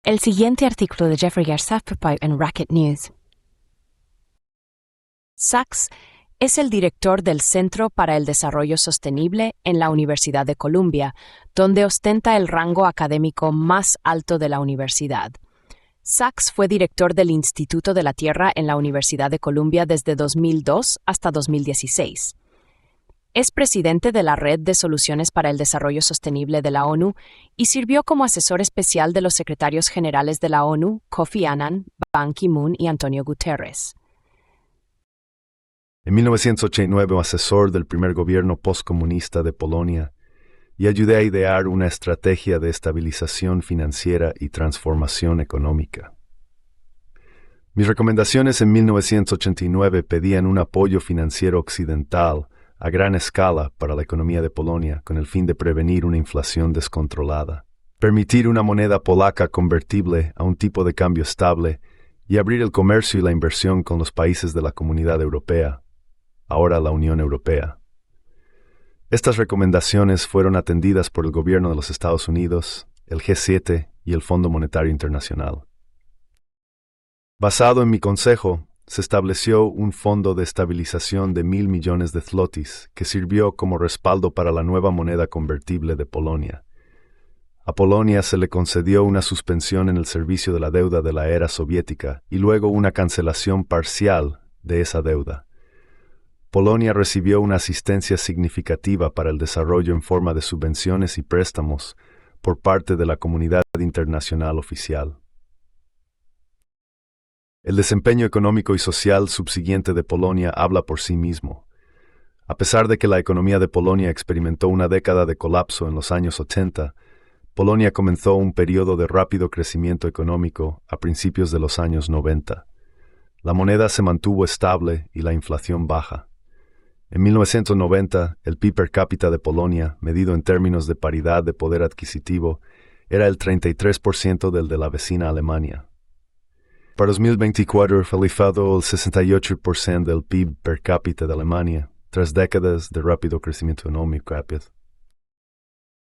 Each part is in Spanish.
El siguiente artículo de Jeffrey Gersaf en Racket News. Sachs es el director del Centro para el Desarrollo Sostenible en la Universidad de Columbia, donde ostenta el rango académico más alto de la universidad. Sachs fue director del Instituto de la Tierra en la Universidad de Columbia desde 2002 hasta 2016. Es presidente de la Red de Soluciones para el Desarrollo Sostenible de la ONU y sirvió como asesor especial de los secretarios generales de la ONU, Kofi Annan, Ban Ki-moon y Antonio Guterres. En 1989, asesor del primer gobierno postcomunista de Polonia, y ayudé a idear una estrategia de estabilización financiera y transformación económica. Mis recomendaciones en 1989 pedían un apoyo financiero occidental a gran escala para la economía de Polonia con el fin de prevenir una inflación descontrolada, permitir una moneda polaca convertible a un tipo de cambio estable y abrir el comercio y la inversión con los países de la Comunidad Europea, ahora la Unión Europea. Estas recomendaciones fueron atendidas por el gobierno de los Estados Unidos, el G7 y el Fondo Monetario Internacional. Basado en mi consejo, se estableció un fondo de estabilización de 1.000 millones de zlotys que sirvió como respaldo para la nueva moneda convertible de Polonia. A Polonia se le concedió una suspensión en el servicio de la deuda de la era soviética y luego una cancelación parcial de esa deuda. Polonia recibió una asistencia significativa para el desarrollo en forma de subvenciones y préstamos por parte de la comunidad internacional oficial. El desempeño económico y social subsiguiente de Polonia habla por sí mismo. A pesar de que la economía de Polonia experimentó una década de colapso en los años 80, Polonia comenzó un periodo de rápido crecimiento económico a principios de los años 90. La moneda se mantuvo estable y la inflación baja. En 1990, el PIB per cápita de Polonia, medido en términos de paridad de poder adquisitivo, era el 33% del de la vecina Alemania. Para 2024, fue elevado el 68% del PIB per cápita de Alemania, tras décadas de rápido crecimiento económico.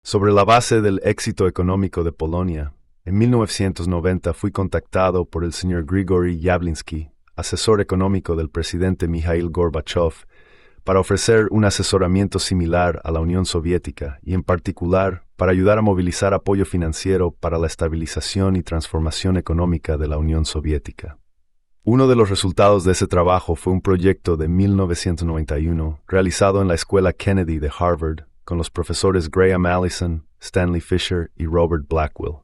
Sobre la base del éxito económico de Polonia, en 1990 fui contactado por el señor Grigory Yavlinsky, asesor económico del presidente Mikhail Gorbachev, para ofrecer un asesoramiento similar a la Unión Soviética y en particular para ayudar a movilizar apoyo financiero para la estabilización y transformación económica de la Unión Soviética. Uno de los resultados de ese trabajo fue un proyecto de 1991 realizado en la Escuela Kennedy de Harvard con los profesores Graham Allison, Stanley Fisher y Robert Blackwell.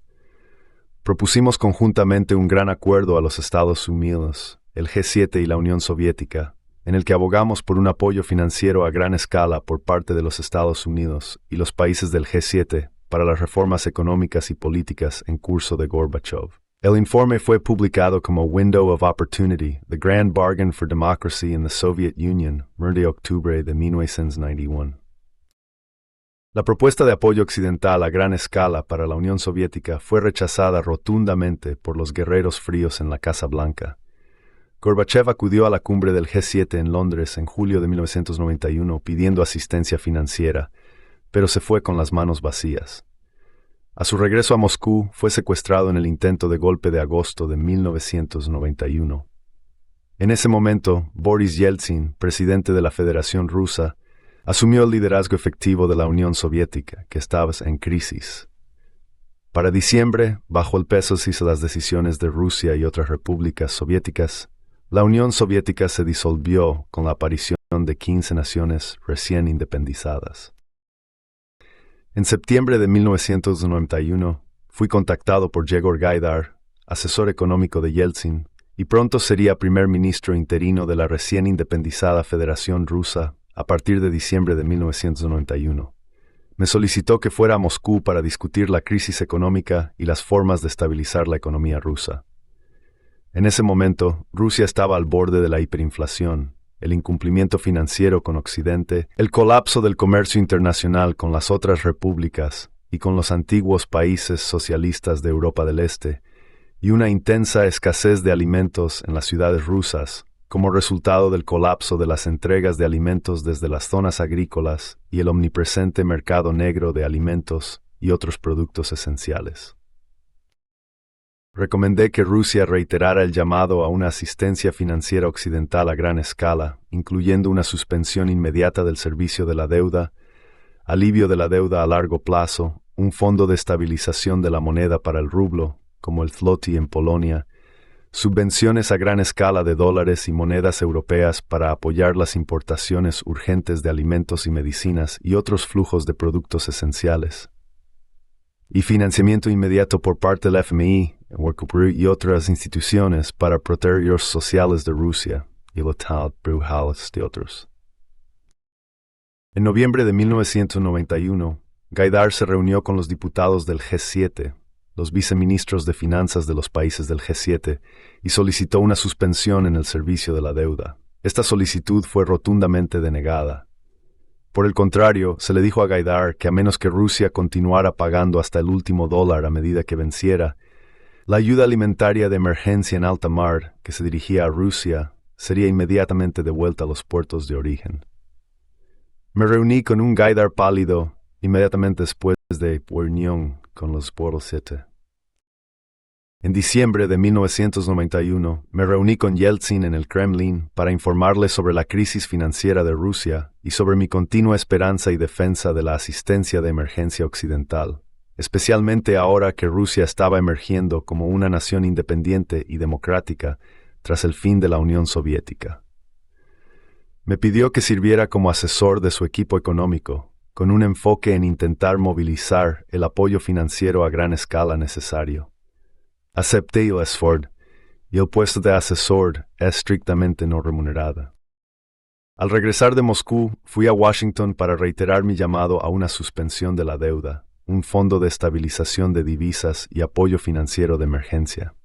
Propusimos conjuntamente un gran acuerdo a los Estados Unidos, el G7 y la Unión Soviética, en el que abogamos por un apoyo financiero a gran escala por parte de los Estados Unidos y los países del G7 para las reformas económicas y políticas en curso de Gorbachev. El informe fue publicado como Window of Opportunity, The Grand Bargain for Democracy in the Soviet Union, mes de octubre de 1991. La propuesta de apoyo occidental a gran escala para la Unión Soviética fue rechazada rotundamente por los guerreros fríos en la Casa Blanca. Gorbachev acudió a la cumbre del G7 en Londres en julio de 1991 pidiendo asistencia financiera, pero se fue con las manos vacías. A su regreso a Moscú, fue secuestrado en el intento de golpe de agosto de 1991. En ese momento, Boris Yeltsin, presidente de la Federación Rusa, asumió el liderazgo efectivo de la Unión Soviética, que estaba en crisis. Para diciembre, bajo el peso de las decisiones de Rusia y otras repúblicas soviéticas, la Unión Soviética se disolvió con la aparición de 15 naciones recién independizadas. En septiembre de 1991, fui contactado por Yegor Gaidar, asesor económico de Yeltsin, y pronto sería primer ministro interino de la recién independizada Federación Rusa a partir de diciembre de 1991. Me solicitó que fuera a Moscú para discutir la crisis económica y las formas de estabilizar la economía rusa. En ese momento, Rusia estaba al borde de la hiperinflación, el incumplimiento financiero con Occidente, el colapso del comercio internacional con las otras repúblicas y con los antiguos países socialistas de Europa del Este, y una intensa escasez de alimentos en las ciudades rusas, como resultado del colapso de las entregas de alimentos desde las zonas agrícolas y el omnipresente mercado negro de alimentos y otros productos esenciales. Recomendé que Rusia reiterara el llamado a una asistencia financiera occidental a gran escala, incluyendo una suspensión inmediata del servicio de la deuda, alivio de la deuda a largo plazo, un fondo de estabilización de la moneda para el rublo, como el zloty en Polonia, subvenciones a gran escala de dólares y monedas europeas para apoyar las importaciones urgentes de alimentos y medicinas y otros flujos de productos esenciales, y financiamiento inmediato por parte del FMI y otras instituciones para proteger los sociales de Rusia y los brujales de otros. En noviembre de 1991, Gaidar se reunió con los diputados del G7, los viceministros de finanzas de los países del G7, y solicitó una suspensión en el servicio de la deuda. Esta solicitud fue rotundamente denegada. Por el contrario, se le dijo a Gaidar que a menos que Rusia continuara pagando hasta el último dólar a medida que venciera, la ayuda alimentaria de emergencia en alta mar, que se dirigía a Rusia, sería inmediatamente devuelta a los puertos de origen. Me reuní con un Gaidar pálido inmediatamente después de reunión con los Pueblos 7. En diciembre de 1991, me reuní con Yeltsin en el Kremlin para informarle sobre la crisis financiera de Rusia y sobre mi continua esperanza y defensa de la asistencia de emergencia occidental, especialmente ahora que Rusia estaba emergiendo como una nación independiente y democrática tras el fin de la Unión Soviética. Me pidió que sirviera como asesor de su equipo económico, con un enfoque en intentar movilizar el apoyo financiero a gran escala necesario. Acepté el esfuerzo, y el puesto de asesor es estrictamente no remunerada. Al regresar de Moscú, fui a Washington para reiterar mi llamado a una suspensión de la deuda, un fondo de estabilización de divisas y apoyo financiero de emergencia.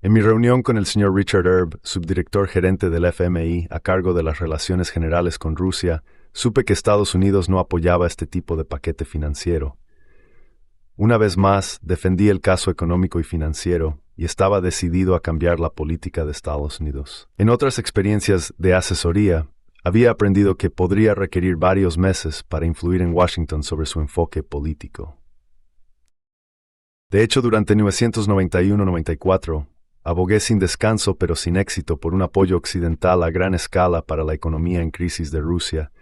En mi reunión con el señor Richard Erb, subdirector gerente del FMI a cargo de las relaciones generales con Rusia, supe que Estados Unidos no apoyaba este tipo de paquete financiero. Una vez más, defendí el caso económico y financiero y estaba decidido a cambiar la política de Estados Unidos. En otras experiencias de asesoría, había aprendido que podría requerir varios meses para influir en Washington sobre su enfoque político. De hecho, durante 1991-94, abogué sin descanso pero sin éxito por un apoyo occidental a gran escala para la economía en crisis de Rusia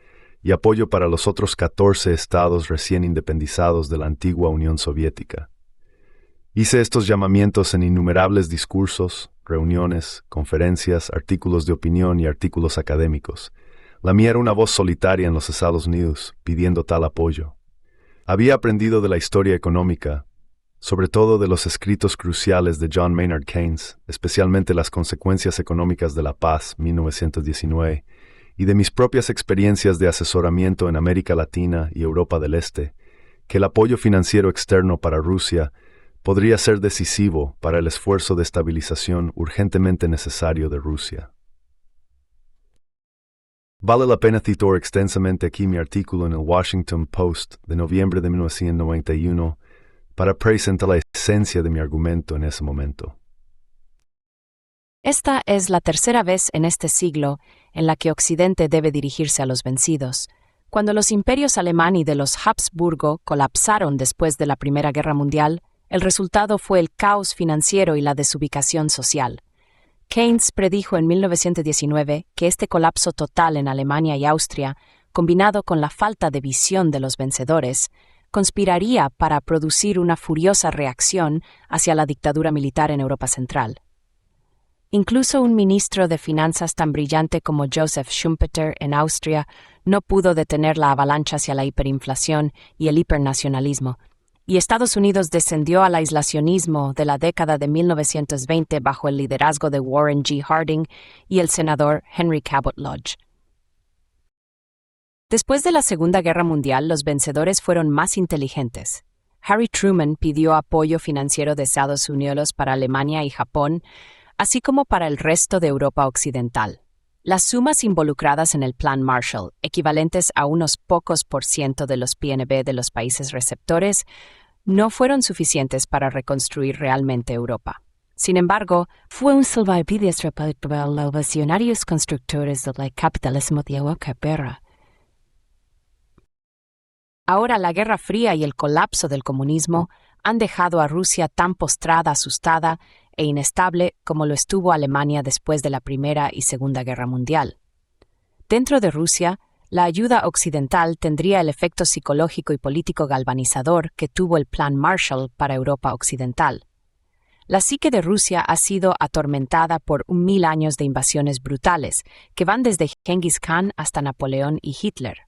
y apoyo para los otros 14 estados recién independizados de la antigua Unión Soviética. Hice estos llamamientos en innumerables discursos, reuniones, conferencias, artículos de opinión y artículos académicos. La mía era una voz solitaria en los Estados Unidos, pidiendo tal apoyo. Había aprendido de la historia económica, sobre todo de los escritos cruciales de John Maynard Keynes, especialmente las consecuencias económicas de la paz, 1919, y de mis propias experiencias de asesoramiento en América Latina y Europa del Este, que el apoyo financiero externo para Rusia podría ser decisivo para el esfuerzo de estabilización urgentemente necesario de Rusia. Vale la pena citar extensamente aquí mi artículo en el Washington Post de noviembre de 1991 para presentar la esencia de mi argumento en ese momento. Esta es la tercera vez en este siglo en la que Occidente debe dirigirse a los vencidos. Cuando los imperios alemán y de los Habsburgo colapsaron después de la Primera Guerra Mundial, el resultado fue el caos financiero y la desubicación social. Keynes predijo en 1919 que este colapso total en Alemania y Austria, combinado con la falta de visión de los vencedores, conspiraría para producir una furiosa reacción hacia la dictadura militar en Europa Central. Incluso un ministro de finanzas tan brillante como Joseph Schumpeter en Austria no pudo detener la avalancha hacia la hiperinflación y el hipernacionalismo, y Estados Unidos descendió al aislacionismo de la década de 1920 bajo el liderazgo de Warren G. Harding y el senador Henry Cabot Lodge. Después de la Segunda Guerra Mundial, los vencedores fueron más inteligentes. Harry Truman pidió apoyo financiero de Estados Unidos para Alemania y Japón, así como para el resto de Europa Occidental. Las sumas involucradas en el Plan Marshall, equivalentes a unos pocos % de los PNB de los países receptores, no fueron suficientes para reconstruir realmente Europa. Sin embargo, fue un salvavidas para los visionarios constructores del capitalismo de Europa. Ahora la Guerra Fría y el colapso del comunismo han dejado a Rusia tan postrada, asustada e inestable como lo estuvo Alemania después de la Primera y Segunda Guerra Mundial. Dentro de Rusia, la ayuda occidental tendría el efecto psicológico y político galvanizador que tuvo el Plan Marshall para Europa Occidental. La psique de Rusia ha sido atormentada por 1000 años de invasiones brutales, que van desde Genghis Khan hasta Napoleón y Hitler.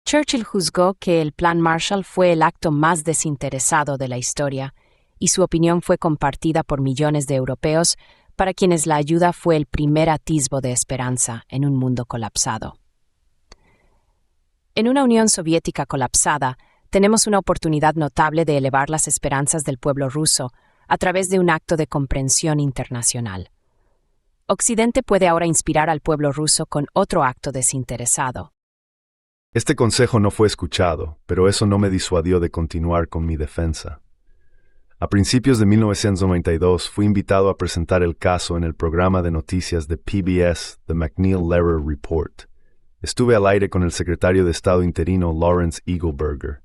Churchill juzgó que el Plan Marshall fue el acto más desinteresado de la historia, y su opinión fue compartida por millones de europeos, para quienes la ayuda fue el primer atisbo de esperanza en un mundo colapsado. En una Unión Soviética colapsada, tenemos una oportunidad notable de elevar las esperanzas del pueblo ruso a través de un acto de comprensión internacional. Occidente puede ahora inspirar al pueblo ruso con otro acto desinteresado. Este consejo no fue escuchado, pero eso no me disuadió de continuar con mi defensa. A principios de 1992 fui invitado a presentar el caso en el programa de noticias de PBS, The McNeil-Lehrer Report. Estuve al aire con el secretario de Estado interino Lawrence Eagleburger.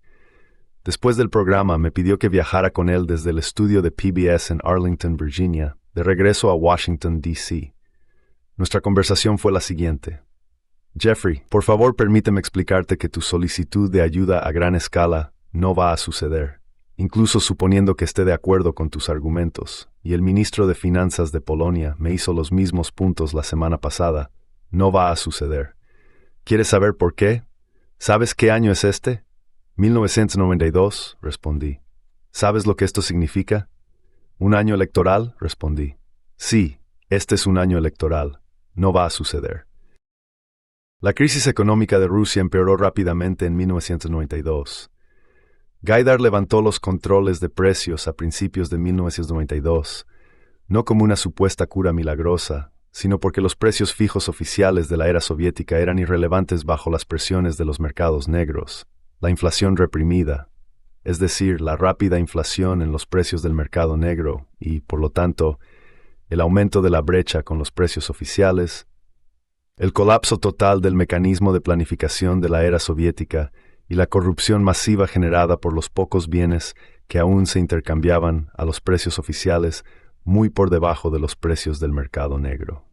Después del programa me pidió que viajara con él desde el estudio de PBS en Arlington, Virginia, de regreso a Washington, D.C. Nuestra conversación fue la siguiente. Jeffrey, por favor permíteme explicarte que tu solicitud de ayuda a gran escala no va a suceder, incluso suponiendo que esté de acuerdo con tus argumentos, y el ministro de Finanzas de Polonia me hizo los mismos puntos la semana pasada. No va a suceder. ¿Quieres saber por qué? ¿Sabes qué año es este? 1992, respondí. ¿Sabes lo que esto significa? ¿Un año electoral? Respondí. Sí, este es un año electoral. No va a suceder. La crisis económica de Rusia empeoró rápidamente en 1992. Gaidar levantó los controles de precios a principios de 1992, no como una supuesta cura milagrosa, sino porque los precios fijos oficiales de la era soviética eran irrelevantes bajo las presiones de los mercados negros. La inflación reprimida, es decir, la rápida inflación en los precios del mercado negro y, por lo tanto, el aumento de la brecha con los precios oficiales, el colapso total del mecanismo de planificación de la era soviética y la corrupción masiva generada por los pocos bienes que aún se intercambiaban a los precios oficiales muy por debajo de los precios del mercado negro.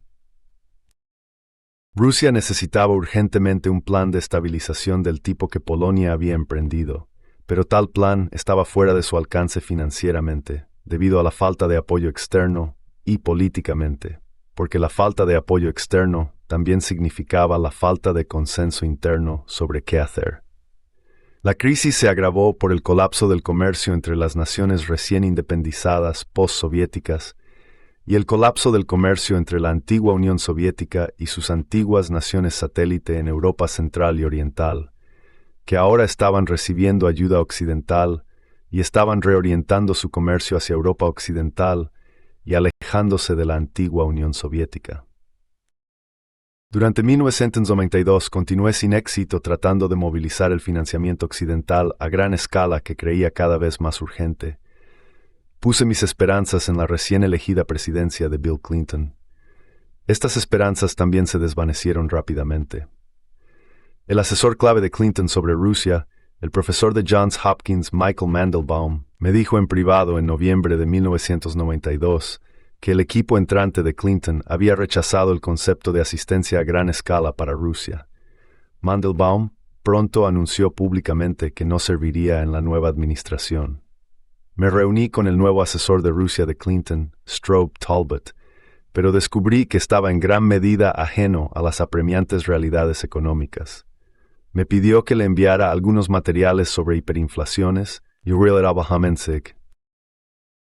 Rusia necesitaba urgentemente un plan de estabilización del tipo que Polonia había emprendido, pero tal plan estaba fuera de su alcance financieramente, debido a la falta de apoyo externo y políticamente, porque la falta de apoyo externo también significaba la falta de consenso interno sobre qué hacer. La crisis se agravó por el colapso del comercio entre las naciones recién independizadas postsoviéticas y el colapso del comercio entre la antigua Unión Soviética y sus antiguas naciones satélite en Europa Central y Oriental, que ahora estaban recibiendo ayuda occidental y estaban reorientando su comercio hacia Europa Occidental y alejándose de la antigua Unión Soviética. Durante 1992 continué sin éxito tratando de movilizar el financiamiento occidental a gran escala que creía cada vez más urgente. Puse mis esperanzas en la recién elegida presidencia de Bill Clinton. Estas esperanzas también se desvanecieron rápidamente. El asesor clave de Clinton sobre Rusia, el profesor de Johns Hopkins Michael Mandelbaum, me dijo en privado en noviembre de 1992 que el equipo entrante de Clinton había rechazado el concepto de asistencia a gran escala para Rusia. Mandelbaum pronto anunció públicamente que no serviría en la nueva administración. Me reuní con el nuevo asesor de Rusia de Clinton, Strobe Talbot, pero descubrí que estaba en gran medida ajeno a las apremiantes realidades económicas. Me pidió que le enviara algunos materiales sobre hiperinflaciones y Realabahamensic.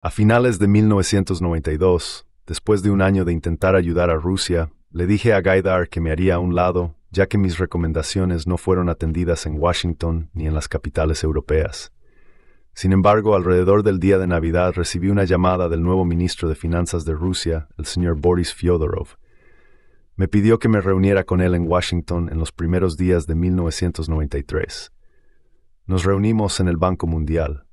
A finales de 1992, después de un año de intentar ayudar a Rusia, le dije a Gaidar que me haría a un lado, ya que mis recomendaciones no fueron atendidas en Washington ni en las capitales europeas. Sin embargo, alrededor del día de Navidad recibí una llamada del nuevo ministro de Finanzas de Rusia, el señor Boris Fyodorov. Me pidió que me reuniera con él en Washington en los primeros días de 1993. Nos reunimos en el Banco Mundial.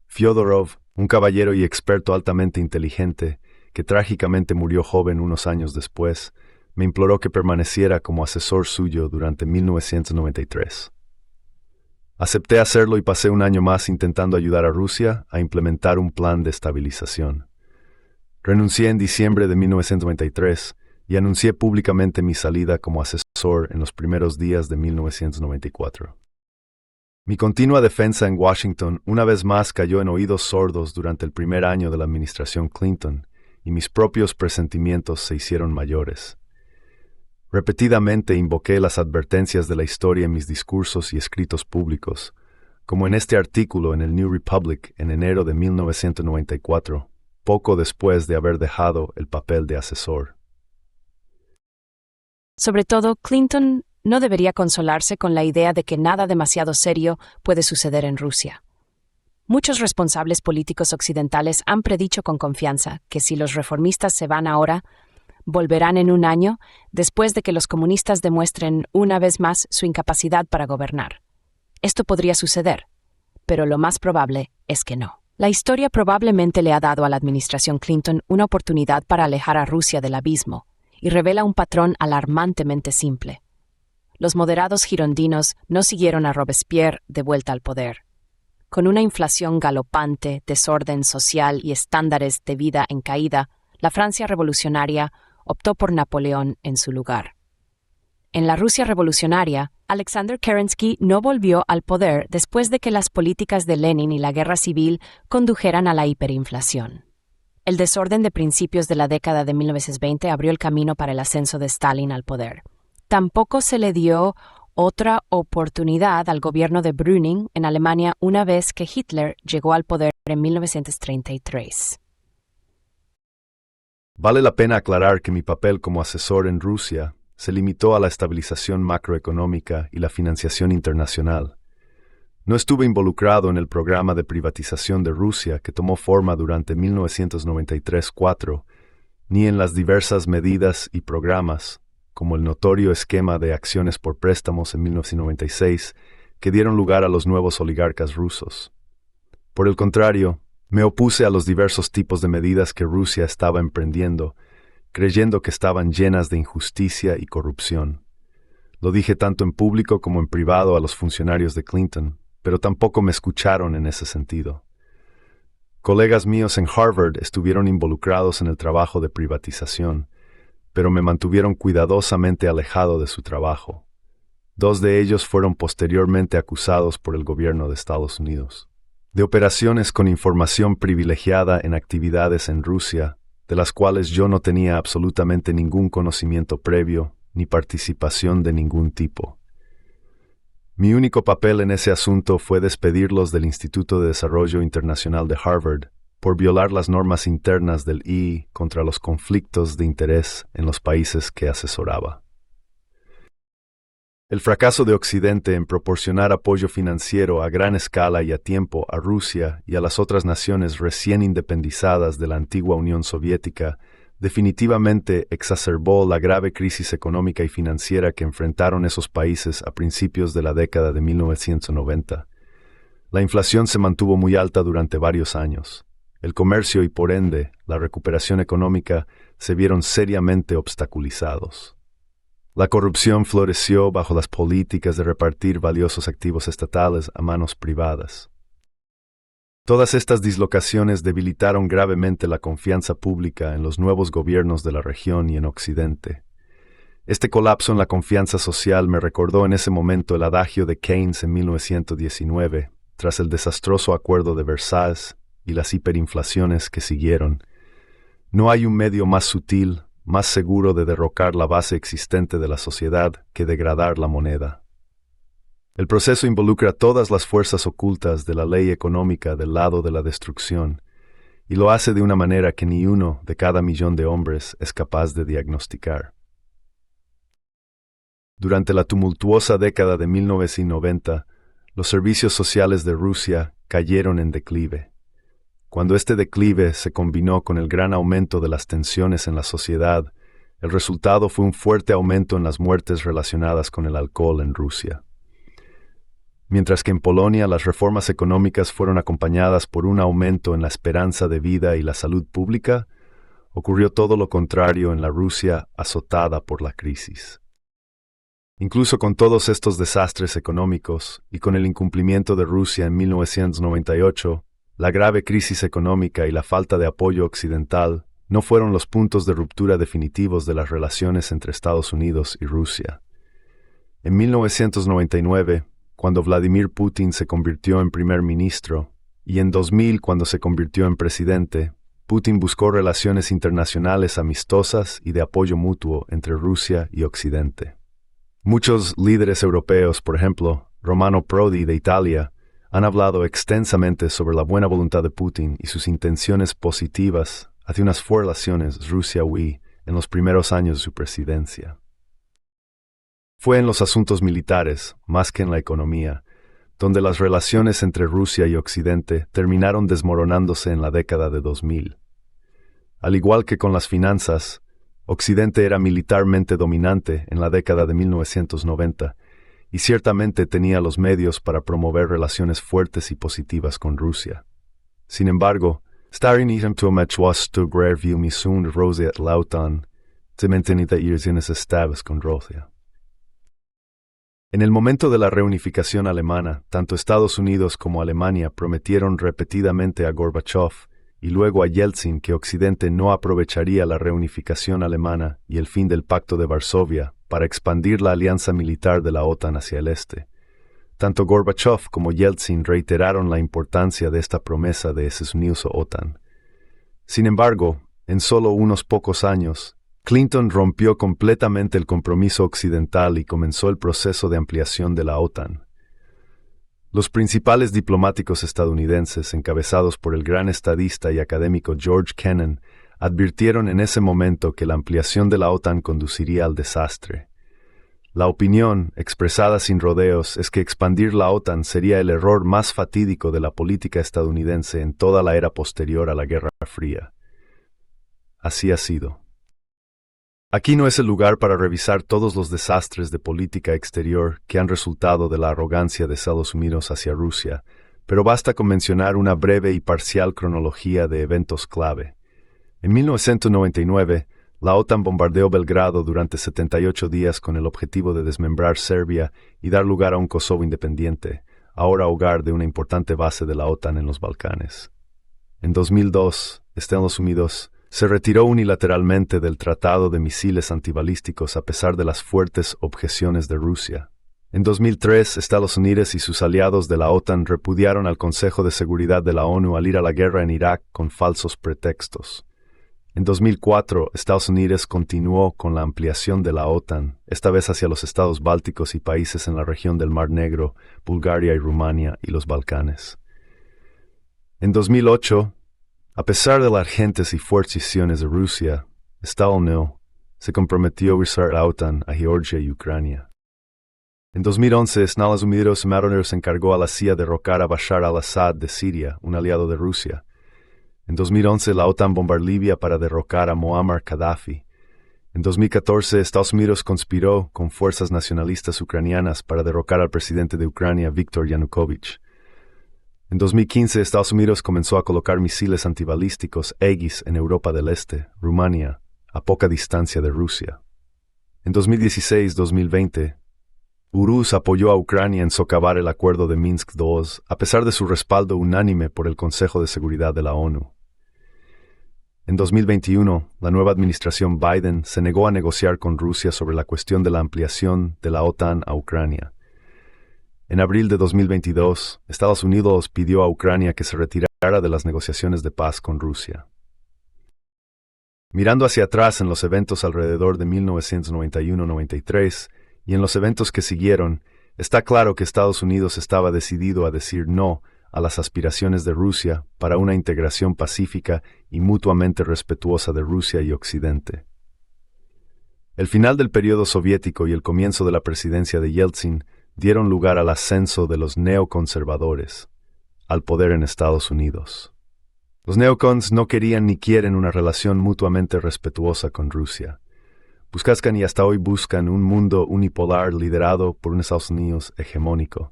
Fyodorov, un caballero y experto altamente inteligente, que trágicamente murió joven unos años después, me imploró que permaneciera como asesor suyo durante 1993. Acepté hacerlo y pasé un año más intentando ayudar a Rusia a implementar un plan de estabilización. Renuncié en diciembre de 1993 y anuncié públicamente mi salida como asesor en los primeros días de 1994. Mi continua defensa en Washington una vez más cayó en oídos sordos durante el primer año de la administración Clinton, y mis propios presentimientos se hicieron mayores. Repetidamente invoqué las advertencias de la historia en mis discursos y escritos públicos, como en este artículo en el New Republic en enero de 1994, poco después de haber dejado el papel de asesor. Sobre todo, Clinton no debería consolarse con la idea de que nada demasiado serio puede suceder en Rusia. Muchos responsables políticos occidentales han predicho con confianza que si los reformistas se van ahora, volverán en un año después de que los comunistas demuestren una vez más su incapacidad para gobernar. Esto podría suceder, pero lo más probable es que no. La historia probablemente le ha dado a la administración Clinton una oportunidad para alejar a Rusia del abismo y revela un patrón alarmantemente simple. Los moderados girondinos no siguieron a Robespierre de vuelta al poder. Con una inflación galopante, desorden social y estándares de vida en caída, la Francia revolucionaria optó por Napoleón en su lugar. En la Rusia revolucionaria, Alexander Kerensky no volvió al poder después de que las políticas de Lenin y la guerra civil condujeran a la hiperinflación. El desorden de principios de la década de 1920 abrió el camino para el ascenso de Stalin al poder. Tampoco se le dio otra oportunidad al gobierno de Brüning en Alemania una vez que Hitler llegó al poder en 1933. Vale la pena aclarar que mi papel como asesor en Rusia se limitó a la estabilización macroeconómica y la financiación internacional. No estuve involucrado en el programa de privatización de Rusia que tomó forma durante 1993-4, ni en las diversas medidas y programas, como el notorio esquema de acciones por préstamos en 1996, que dieron lugar a los nuevos oligarcas rusos. Por el contrario, me opuse a los diversos tipos de medidas que Rusia estaba emprendiendo, creyendo que estaban llenas de injusticia y corrupción. Lo dije tanto en público como en privado a los funcionarios de Clinton, pero tampoco me escucharon en ese sentido. Colegas míos en Harvard estuvieron involucrados en el trabajo de privatización, pero me mantuvieron cuidadosamente alejado de su trabajo. 2 de ellos fueron posteriormente acusados por el gobierno de Estados Unidos de operaciones con información privilegiada en actividades en Rusia, de las cuales yo no tenía absolutamente ningún conocimiento previo ni participación de ningún tipo. Mi único papel en ese asunto fue despedirlos del Instituto de Desarrollo Internacional de Harvard por violar las normas internas del II contra los conflictos de interés en los países que asesoraba. El fracaso de Occidente en proporcionar apoyo financiero a gran escala y a tiempo a Rusia y a las otras naciones recién independizadas de la antigua Unión Soviética definitivamente exacerbó la grave crisis económica y financiera que enfrentaron esos países a principios de la década de 1990. La inflación se mantuvo muy alta durante varios años. El comercio y, por ende, la recuperación económica se vieron seriamente obstaculizados. La corrupción floreció bajo las políticas de repartir valiosos activos estatales a manos privadas. Todas estas dislocaciones debilitaron gravemente la confianza pública en los nuevos gobiernos de la región y en Occidente. Este colapso en la confianza social me recordó en ese momento el adagio de Keynes en 1919, tras el desastroso Acuerdo de Versalles y las hiperinflaciones que siguieron. No hay un medio más sutil, más seguro de derrocar la base existente de la sociedad que degradar la moneda. El proceso involucra todas las fuerzas ocultas de la ley económica del lado de la destrucción, y lo hace de una manera que ni uno de cada millón de hombres es capaz de diagnosticar. Durante la tumultuosa década de 1990, los servicios sociales de Rusia cayeron en declive. Cuando este declive se combinó con el gran aumento de las tensiones en la sociedad, el resultado fue un fuerte aumento en las muertes relacionadas con el alcohol en Rusia. Mientras que en Polonia las reformas económicas fueron acompañadas por un aumento en la esperanza de vida y la salud pública, ocurrió todo lo contrario en la Rusia azotada por la crisis. Incluso con todos estos desastres económicos y con el incumplimiento de Rusia en 1998, la grave crisis económica y la falta de apoyo occidental no fueron los puntos de ruptura definitivos de las relaciones entre Estados Unidos y Rusia. En 1999, cuando Vladimir Putin se convirtió en primer ministro, y en 2000, cuando se convirtió en presidente, Putin buscó relaciones internacionales amistosas y de apoyo mutuo entre Rusia y Occidente. Muchos líderes europeos, por ejemplo, Romano Prodi de Italia, han hablado extensamente sobre la buena voluntad de Putin y sus intenciones positivas hacia unas relaciones Rusia-UE en los primeros años de su presidencia. Fue en los asuntos militares, más que en la economía, donde las relaciones entre Rusia y Occidente terminaron desmoronándose en la década de 2000. Al igual que con las finanzas, Occidente era militarmente dominante en la década de 1990 y ciertamente tenía los medios para promover relaciones fuertes y positivas con Rusia. Sin embargo, Starinithem to Machwastu Grerview Misund Rosiat Lautan, se mantenida irritaciones estables con Rusia. En el momento de la reunificación alemana, tanto Estados Unidos como Alemania prometieron repetidamente a Gorbachev y luego a Yeltsin que Occidente no aprovecharía la reunificación alemana y el fin del Pacto de Varsovia para expandir la alianza militar de la OTAN hacia el este. Tanto Gorbachev como Yeltsin reiteraron la importancia de esta promesa de Estados Unidos o OTAN. Sin embargo, en solo unos pocos años, Clinton rompió completamente el compromiso occidental y comenzó el proceso de ampliación de la OTAN. Los principales diplomáticos estadounidenses, encabezados por el gran estadista y académico George Kennan, advirtieron en ese momento que la ampliación de la OTAN conduciría al desastre. La opinión, expresada sin rodeos, es que expandir la OTAN sería el error más fatídico de la política estadounidense en toda la era posterior a la Guerra Fría. Así ha sido. Aquí no es el lugar para revisar todos los desastres de política exterior que han resultado de la arrogancia de Estados Unidos hacia Rusia, pero basta con mencionar una breve y parcial cronología de eventos clave. En 1999, la OTAN bombardeó Belgrado durante 78 días con el objetivo de desmembrar Serbia y dar lugar a un Kosovo independiente, ahora hogar de una importante base de la OTAN en los Balcanes. En 2002, Estados Unidos se retiró unilateralmente del Tratado de Misiles Antibalísticos a pesar de las fuertes objeciones de Rusia. En 2003, Estados Unidos y sus aliados de la OTAN repudiaron al Consejo de Seguridad de la ONU al ir a la guerra en Irak con falsos pretextos. En 2004, Estados Unidos continuó con la ampliación de la OTAN, esta vez hacia los estados bálticos y países en la región del Mar Negro, Bulgaria y Rumania y los Balcanes. En 2008, a pesar de las urgentes y fuertes acciones de Rusia, Estados Unidos se comprometió a usar la OTAN a Georgia y Ucrania. En 2011, Estados Unidos encargó a la CIA derrocar a Bashar al-Assad de Siria, un aliado de Rusia. En 2011, la OTAN bombardeó Libia para derrocar a Muammar Gaddafi. En 2014, Estados Unidos conspiró con fuerzas nacionalistas ucranianas para derrocar al presidente de Ucrania, Viktor Yanukovych. En 2015, Estados Unidos comenzó a colocar misiles antibalísticos Aegis en Europa del Este, Rumania, a poca distancia de Rusia. En 2016-2020, Urus apoyó a Ucrania en socavar el acuerdo de Minsk II, a pesar de su respaldo unánime por el Consejo de Seguridad de la ONU. En 2021, la nueva administración Biden se negó a negociar con Rusia sobre la cuestión de la ampliación de la OTAN a Ucrania. En abril de 2022, Estados Unidos pidió a Ucrania que se retirara de las negociaciones de paz con Rusia. Mirando hacia atrás en los eventos alrededor de 1991-93 y en los eventos que siguieron, está claro que Estados Unidos estaba decidido a decir no a las aspiraciones de Rusia para una integración pacífica y mutuamente respetuosa de Rusia y Occidente. El final del periodo soviético y el comienzo de la presidencia de Yeltsin dieron lugar al ascenso de los neoconservadores al poder en Estados Unidos. Los neocons no querían ni quieren una relación mutuamente respetuosa con Rusia. Buscan y hasta hoy buscan un mundo unipolar liderado por un Estados Unidos hegemónico,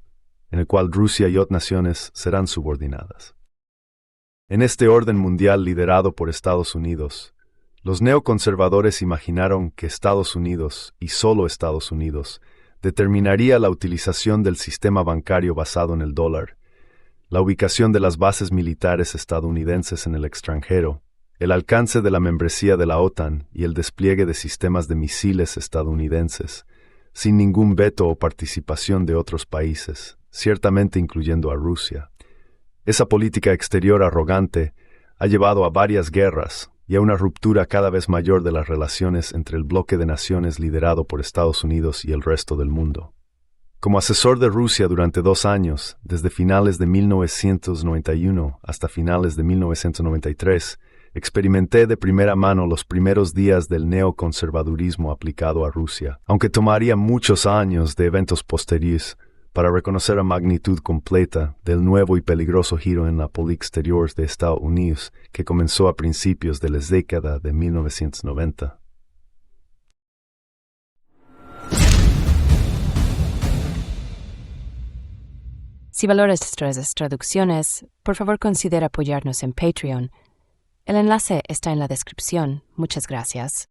en el cual Rusia y otras naciones serán subordinadas. En este orden mundial liderado por Estados Unidos, los neoconservadores imaginaron que Estados Unidos, y solo Estados Unidos, determinaría la utilización del sistema bancario basado en el dólar, la ubicación de las bases militares estadounidenses en el extranjero, el alcance de la membresía de la OTAN y el despliegue de sistemas de misiles estadounidenses, sin ningún veto o participación de otros países, ciertamente incluyendo a Rusia. Esa política exterior arrogante ha llevado a varias guerras y a una ruptura cada vez mayor de las relaciones entre el bloque de naciones liderado por Estados Unidos y el resto del mundo. Como asesor de Rusia durante 2 años, desde finales de 1991 hasta finales de 1993, experimenté de primera mano los primeros días del neoconservadurismo aplicado a Rusia, aunque tomaría muchos años de eventos posteriores para reconocer la magnitud completa del nuevo y peligroso giro en la política exterior de Estados Unidos que comenzó a principios de la década de 1990. Si valoras nuestras traducciones, por favor considera apoyarnos en Patreon. El enlace está en la descripción. Muchas gracias.